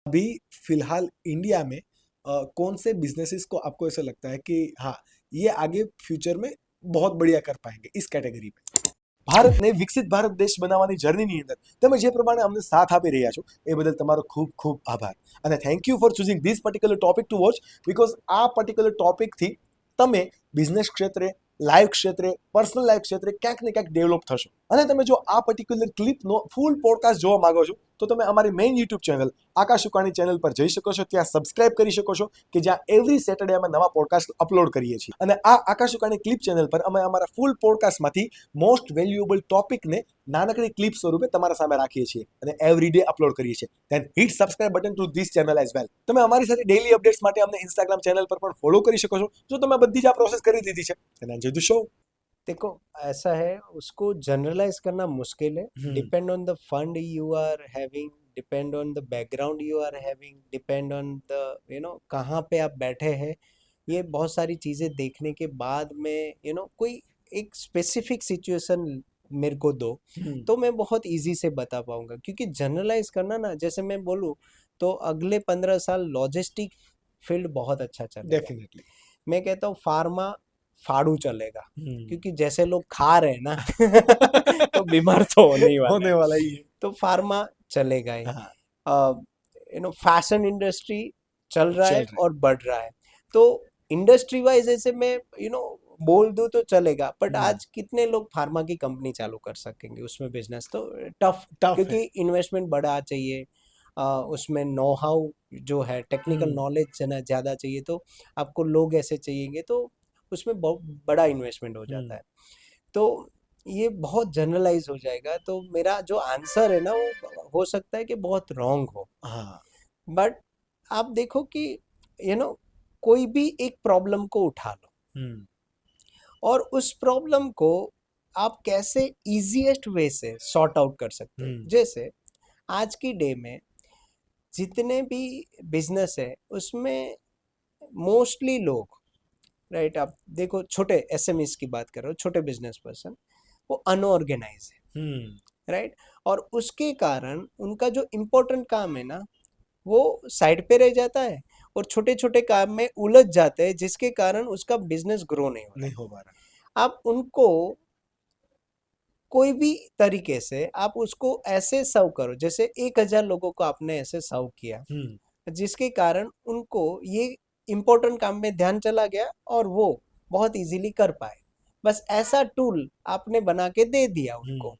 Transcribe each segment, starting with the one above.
अभी फिलहाल इंडिया में कौन से बिजनेसेस को आपको ऐसा लगता है कि हाँ, ये आगे फ्यूचर में बहुत बढ़िया कर पाएंगे इस કેટેગરી में? ભારતને વિકસિત ભારત દેશ બનાવવાની જર્નીની અંદર તમે જે પ્રમાણે અમને સાથ આપી રહ્યા છો એ બદલ તમારો ખૂબ ખૂબ આભાર અને thank you for choosing this particular topic two watch because આ પર્ટિક્યુલર ટોપિકથી તમે બિઝનેસ ક્ષેત્રે લાઈફ ક્ષેત્રે પર્સનલ લાઈફ ક્ષેત્રે ક્યાંક ને ક્યાંક ડેવલપ થશો અને તમે જો આ પર્ટિક્યુલર ક્લિપનો ફૂલ પોડકાસ્ટ જોવા માંગો છો તો તમે અમારી મેઇન યુટ્યુબ ચેનલ આકાશ ઉકાણી ચેનલ પર જઈ શકો છો, ત્યાં સબસ્ક્રાઇબ કરી શકો છો કે જ્યાં એવરી સેટરડે અમે નવા પોડકાસ્ટ અપલોડ કરીએ છીએ અને આ આકાશ ઉકાણી ક્લિપ ચેનલ પર અમે અમારા ફૂલ પોડકાસ્ટમાંથી મોસ્ટ વેલ્યુએબલ ટોપિકને નાનકડી ક્લિપ સ્વરૂપે તમારા સામે રાખીએ છીએ અને એવરી ડે અપલોડ કરીએ છીએ. Then hit subscribe button to this channel as well. તમે અમારી સાથે ડેઇલી અપડેટ્સ માટે અમને ઇન્સ્ટાગ્રામ ચેનલ પર પણ ફોલો કરી શકો છો જો તમે બધી જ આ પ્રોસેસ કરી દીધી છે. And enjoy the show. देखो ऐसा है, उसको जनरलाइज करना मुश्किल है. Depend on the fund you are having, depend on the background you are having, depend on the कहाँ पे आप बैठे हैं. ये बहुत सारी चीज़ें देखने के बाद में कोई एक स्पेसिफिक सिचुएशन मेरे को दो तो मैं बहुत इजी से बता पाऊंगा. क्योंकि जनरलाइज करना ना, जैसे मैं बोलूँ तो अगले 15 साल लॉजिस्टिक फील्ड बहुत अच्छा चलेगा. डेफिनेटली. मैं कहता हूँ फार्मा फाड़ू चलेगा, क्योंकि जैसे लोग खा रहे हैं ना तो बीमार तो होने वाला ही है. तो फार्मा चलेगा ही. हाँ. फैशन इंडस्ट्री चल रहा चल है रहा है. और बढ़ रहा है. तो इंडस्ट्री वाइज ऐसे मैं बोल दूं तो चलेगा. बट आज कितने लोग फार्मा की कंपनी चालू कर सकेंगे उसमें बिजनेस? तो टफ टफ क्योंकि है. इन्वेस्टमेंट बड़ा चाहिए. उसमें नो हाउ जो है, टेक्निकल नॉलेज ज़्यादा चाहिए. तो आपको लोग ऐसे चाहिएंगे तो उसमें बहुत बड़ा इन्वेस्टमेंट हो जाता है. तो ये बहुत जनरलाइज हो जाएगा. तो मेरा जो आंसर है ना वो हो सकता है कि बहुत रॉन्ग हो. हाँ. बट आप देखो कि कोई भी एक प्रॉब्लम को उठा लो और उस प्रॉब्लम को आप कैसे इजीएस्ट वे से सॉर्ट आउट कर सकते हो. जैसे आज की डे में जितने भी बिजनेस है उसमें मोस्टली लोग, राइट, आप देखो छोटे एसएमईज की बात करो, छोटे बिजनेस पर्सन, वो अनऑर्गेनाइज है, राइट. और उसके कारण उनका जो इम्पोर्टेंट काम है ना वो साइड पे रह जाता है और छोटे छोटे काम में उलझ जाते हैं, जिसके कारण उसका बिजनेस ग्रो नहीं हो रहा. आप उनको कोई भी तरीके से आप उसको ऐसे सर्व करो, जैसे 1000 लोगों को आपने ऐसे सर्व किया, जिसके कारण उनको ये इम्पोर्टेंट काम में ध्यान चला गया और वो बहुत इजीली कर पाए. बस ऐसा टूल आपने बना के दे दिया उनको,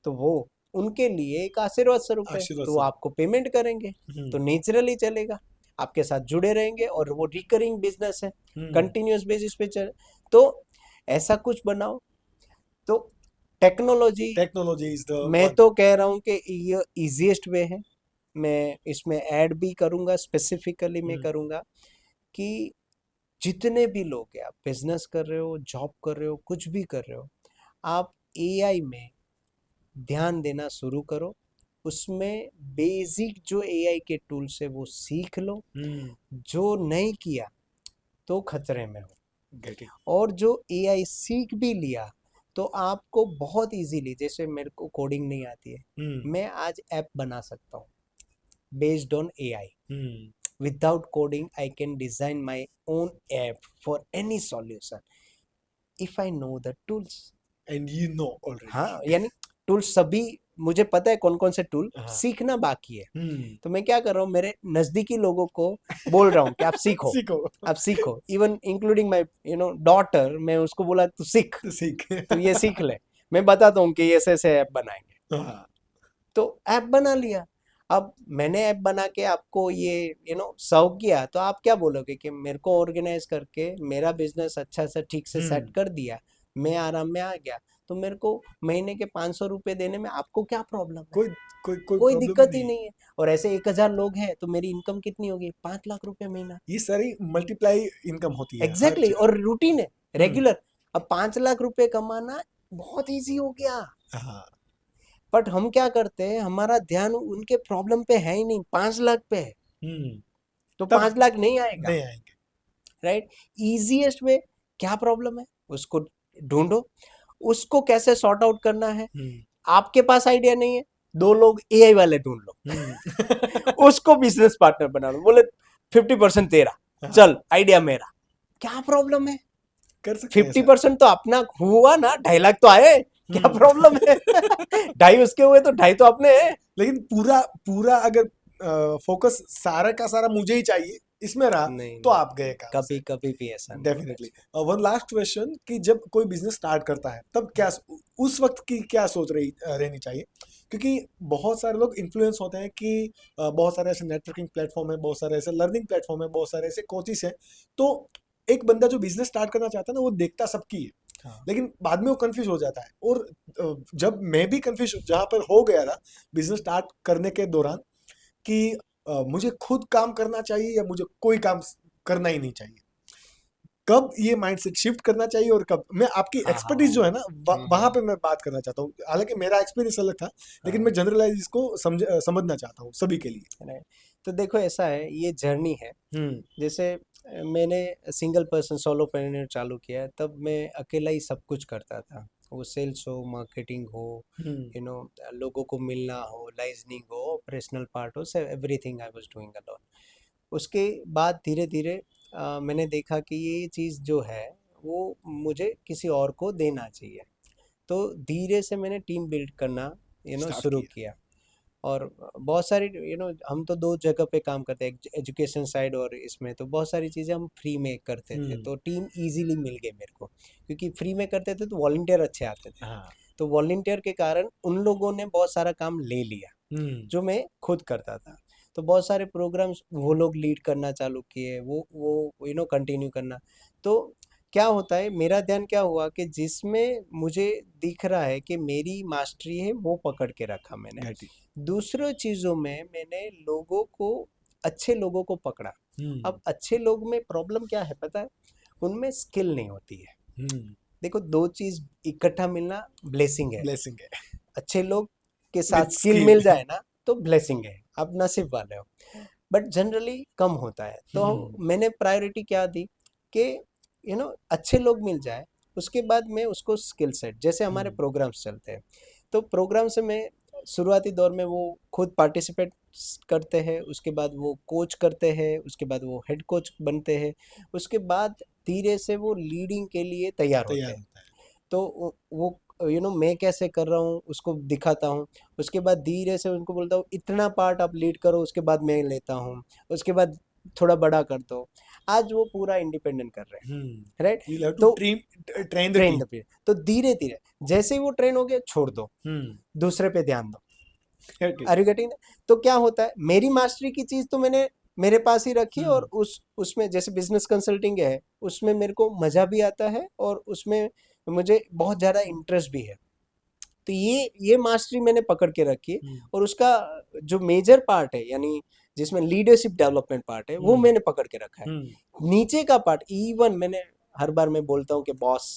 तो वो उनके लिए एक आशीर्वाद स्वरूप है. तो वो आपको पेमेंट करेंगे तो नेचुरली चलेगा, आपके साथ जुड़े रहेंगे और वो रिकरिंग बिजनेस है, कंटिन्यूस बेसिस पे चले. तो ऐसा कुछ बनाओ. तो टेक्नोलॉजी इज द, मैं तो कह रहा हूँ कि ये इजीएस्ट वे है. मैं इसमें ऐड भी करूँगा, स्पेसिफिकली मैं करूँगा कि जितने भी लोग हैं, आप बिजनेस कर रहे हो, जॉब कर रहे हो, कुछ भी कर रहे हो, आप एआई में ध्यान देना शुरू करो. उसमें बेसिक जो एआई के टूल्स है वो सीख लो. जो नहीं किया तो खतरे में हो. और जो एआई सीख भी लिया तो आपको बहुत इजीली, जैसे मेरे को कोडिंग नहीं आती है, मैं आज ऐप बना सकता हूँ based on AI. Without coding, I can design my own app for any solution if I know the tools. And you know already. हाँ, यानी टूल्स सभी मुझे पता है कौन कौन से टूल. सीखना बाकी है. तो मैं क्या कर रहा हूँ, मेरे नजदीकी लोगों को बोल रहा हूँ कि आप सीखो. आप सीखो. इवन इंक्लूडिंग माय डॉटर, मैं उसको बोला तू सीख. तो ये सीख ले, मैं बताता हूँ कि ऐसे ऐसे ऐप बनाएंगे. तो ऐप बना लिया. अब मैंने ऐप बना के आपको ये सर्व किया, तो आप क्या बोलोगे कि मेरे को ऑर्गेनाइज करके मेरा बिजनेस अच्छा सा ठीक से सेट कर दिया, मैं आराम में आ गया, तो मेरे को महीने के 500 रुपए देने में आपको क्या प्रॉब्लम है? कोई दिक्कत ही नहीं है. और ऐसे 1000 लोग हैं तो मेरी इनकम कितनी होगी? 5 लाख रुपए महीना. ये सारी मल्टीप्लाई इनकम होती है. एग्जैक्टली. और रूटीन है, रेगुलर. अब 5 लाख रुपए कमाना बहुत ईजी हो गया. बट हम क्या करते हैं, हमारा ध्यान उनके प्रॉब्लम पे है ही नहीं, 5 लाख पे है. तो 5 लाख नहीं आएगा, राइट. इजीएस्ट वे क्या प्रॉब्लम है उसको ढूंढो, उसको कैसे सॉर्ट आउट करना है. आपके पास आइडिया नहीं है, 2 लोग एआई वाले ढूंढ लो उसको बिजनेस पार्टनर बना लो, बोले 50% तेरा, हाँ, चल आइडिया मेरा, क्या प्रॉब्लम है? कर सकते हैं ऐसा। 50% तो अपना हुआ ना, 2.5 लाख तो आए, क्या प्रॉब्लम है? 2.5 उसके हुए तो 2.5 तो अपने हैं। लेकिन पूरा पूरा अगर फोकस सारा का सारा मुझे ही चाहिए इसमें रहा, नहीं तो नहीं, आप गए काम से। कभी कभी भी ऐसा नहीं होना डेफिनेटली। चाहिए। वन लास्ट क्वेश्चन कि जब कोई बिजनेस स्टार्ट करता है तब क्या, उस वक्त की क्या सोच रहनी चाहिए? क्योंकि बहुत सारे लोग इन्फ्लुएंस होते हैं कि बहुत सारे ऐसे नेटवर्किंग प्लेटफॉर्म है, बहुत सारे ऐसे लर्निंग प्लेटफॉर्म है, बहुत सारे ऐसे कोचिस हैं। तो एक बंदा जो बिजनेस स्टार्ट करना चाहता है ना, वो देखता सबकी है, हाँ लेकिन बाद में वो कंफ्यूज हो जाता है। और जब मैं भी कंफ्यूज जहां पर हो गया था बिजनेस स्टार्ट करने के दौरान, कि मुझे खुद काम करना चाहिए या मुझे कोई काम करना ही नहीं चाहिए, कब ये माइंडसेट शिफ्ट करना चाहिए और कब, मैं आपकी हाँ हाँ एक्सपर्टीज जो है ना वहां हम्म, पे मैं बात करना चाहता हूँ। हालांकि मेरा एक्सपीरियंस अलग था, लेकिन हाँ मैं जनरलाइज इसको समझना चाहता हूँ सभी के लिए। राइट। तो देखो ऐसा है, ये जर्नी है। हम्म। जैसे मैंने सिंगल पर्सन सोलोप्रेन्योर चालू किया है, तब मैं अकेला ही सब कुछ करता था। वो सेल्स हो, मार्केटिंग हो, हम्म। यू नो लोगों को मिलना हो, लाइजनिंग हो, ऑपरेशनल पार्ट हो, सब everything I was doing alone. उसके बाद धीरे धीरे मैंने देखा कि ये चीज़ जो है वो मुझे किसी और को देना चाहिए। तो धीरे से मैंने टीम बिल्ड करना स्टार्ट शुरू किया। किया। और बहुत सारी हम तो दो जगह पे काम करते हैं, एजुकेशन साइड और इसमें, तो बहुत सारी चीज़ें हम फ्री में करते थे, हम्म। तो टीम इजीली मिल गई मेरे को, क्योंकि फ्री में करते थे तो वॉलंटियर अच्छे आते थे। हाँ। तो वॉलंटियर के कारण उन लोगों ने बहुत सारा काम ले लिया हम्म। जो मैं खुद करता था। तो बहुत सारे प्रोग्राम्स वो लोग लीड करना चालू किए, वो कंटिन्यू करना। तो क्या होता है, मेरा ध्यान क्या हुआ कि जिसमें मुझे दिख रहा है कि मेरी मास्टरी है, वो पकड़ के रखा मैंने। Get it. दूसरों चीज़ों में मैंने लोगों को, अच्छे लोगों को पकड़ा। हम्म। अब अच्छे लोग में प्रॉब्लम क्या है पता है? उनमें स्किल नहीं होती है। हम्म। देखो, दो चीज़ इकट्ठा मिलना ब्लेसिंग है। ब्लेसिंग है। अच्छे लोग के साथ विद स्किल स्किल। मिल जाए ना, तो ब्लेसिंग है, आप नसीब वाले हो। बट जनरली कम होता है। तो हम्म। मैंने प्रायोरिटी क्या दी कि अच्छे लोग मिल जाए, उसके बाद मैं उसको स्किल सेट, जैसे हमारे हम्म। प्रोग्राम्स चलते हैं, तो प्रोग्राम से मैं शुरुआती दौर में वो खुद पार्टिसिपेट करते हैं, उसके बाद वो कोच करते हैं, उसके बाद वो हेड कोच बनते हैं, उसके बाद धीरे से वो लीडिंग के लिए तैयार होते तैयार हैं। होता है। तो वो मैं कैसे कर रहा हूँ उसको दिखाता हूँ। उसके बाद धीरे से उनको बोलता हूँ इतना पार्ट आप लीड करो, उसके बाद मैं लेता हूँ, उसके बाद थोड़ा बड़ा कर दो। आज वो पूरा इंडिपेंडेंट कर रहे हैं, राइट। यू हैव टू तो train the train team. The period, तो धीरे धीरे जैसे ही वो ट्रेन हो गया, छोड़ दो, हम्म। दूसरे पे ध्यान दो। Get it. Are you getting? तो क्या होता है, मेरी मास्टरी की चीज तो मैंने मेरे पास ही रखी, और हम्म। उसमें जैसे बिजनेस कंसल्टिंग है, उसमें मेरे को मजा भी आता है, और उसमें मुझे बहुत ज्यादा इंटरेस्ट भी है। तो ये मास्टरी मैंने पकड़ के रखी है। हम्म। और उसका जो मेजर पार्ट है, यानी जिसमें लीडरशिप डेवलपमेंट पार्ट है, वो हम्म। मैंने पकड़ के रखा है। हम्म। नीचे का पार्ट इवन मैंने, हर बार मैं बोलता हूँ कि बॉस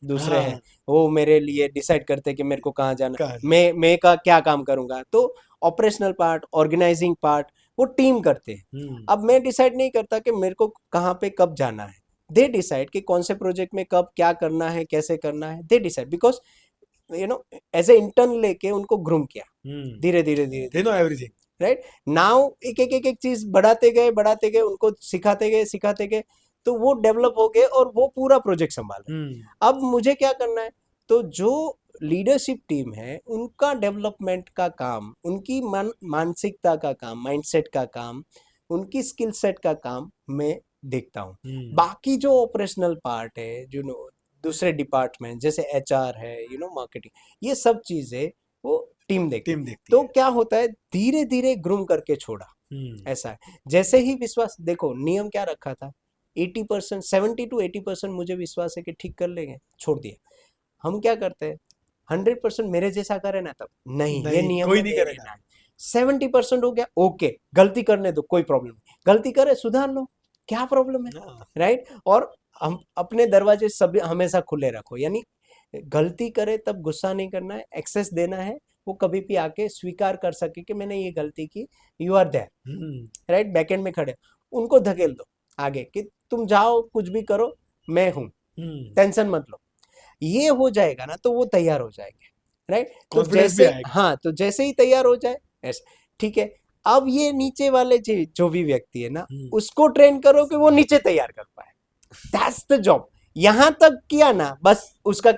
दूसरे हैं, हाँ। वो मेरे लिए डिसाइड करते हैं कि मेरे को कहाँ जाना, कहा जाए। मैं का क्या काम करूंगा। तो ऑपरेशनल पार्ट, ऑर्गेनाइजिंग पार्ट, वो टीम करते हैं। हम्म। अब मैं डिसाइड नहीं करता कि मेरे को कहाँ पे कब जाना है। दे डिसाइड कि कौन से प्रोजेक्ट में कब क्या करना है, कैसे करना है, they decide, because as a intern लेके उनको ग्रूम किया, हम्म। धीरे धीरे धीरे दे धीरे, नो एवरीथिंग। राइट। नाउ एक एक चीज बढ़ाते गए, उनको सिखाते गए, तो वो डेवलप हो गए और वो पूरा प्रोजेक्ट संभाले। हम्म। अब मुझे क्या करना है? तो जो लीडरशिप टीम है, उनका डेवलपमेंट का काम, उनकी मानसिकता का काम, माइंडसेट का काम, उनकी स्किल सेट का काम मैं देखता हूँ। हम्म। बाकी जो ऑपरेशनल पार्ट है, दूसरे डिपार्टमेंट जैसे एचआर है, मार्केटिंग, ये सब चीजें वो टीम देखती। टीम देखती तो है। क्या होता है, धीरे धीरे ग्रूम करके छोड़ा। हम्म। ऐसा है। जैसे ही विश्वास, देखो नियम क्या रखा था, 80%, 70 to 80% मुझे विश्वास है कि ठीक कर लेंगे, छोड़ दिया। हम क्या करते हैं, 100% मेरे जैसा करे ना, तब नहीं, ये नहीं, नियम कोई में नहीं नहीं करेगा। रहना है। 70% हो गया, ओके, गलती करने दो, कोई प्रॉब्लम नहीं, गलती करे सुधार लो, क्या प्रॉब्लम है, हाँ। राइट। और हम अपने दरवाजे सब हमेशा खुले रखो, यानी गलती करे तब गुस्सा नहीं करना है, एक्सेस देना है। वो कभी भी आके स्वीकार कर सके कि मैंने ये गलती की, you are there, hmm. Right, backend में खड़े, उनको धकेल दो आगे कि तुम जाओ कुछ भी करो, मैं हूं, हम्म। टेंशन मत लो। ये हो जाएगा ना, तो वो तैयार हो जाएंगे, राइट। तो कॉन्फिडेंस भी जैसे, आएगा। हाँ, तो जैसे ही तैयार हो जाए, ऐसे ठीक है। अब ये नीचे वाले जो भी व्यक्ति है ना, हम्म, उसको ट्रेन करो कि वो नीचे तैयार कर पाए। That's the job. यहां तक किया ना, बस उसका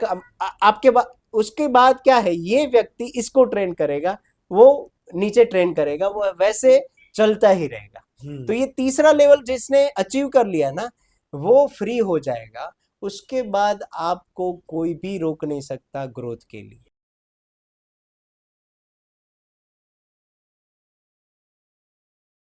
आपके बाद, उसके बाद क्या है, ये व्यक्ति इसको ट्रेन करेगा, वो नीचे ट्रेन करेगा, वो वैसे चलता ही रहेगा। तो ये तीसरा लेवल जिसने अचीव कर लिया ना, वो फ्री हो जाएगा। उसके बाद आपको कोई भी रोक नहीं सकता ग्रोथ के लिए।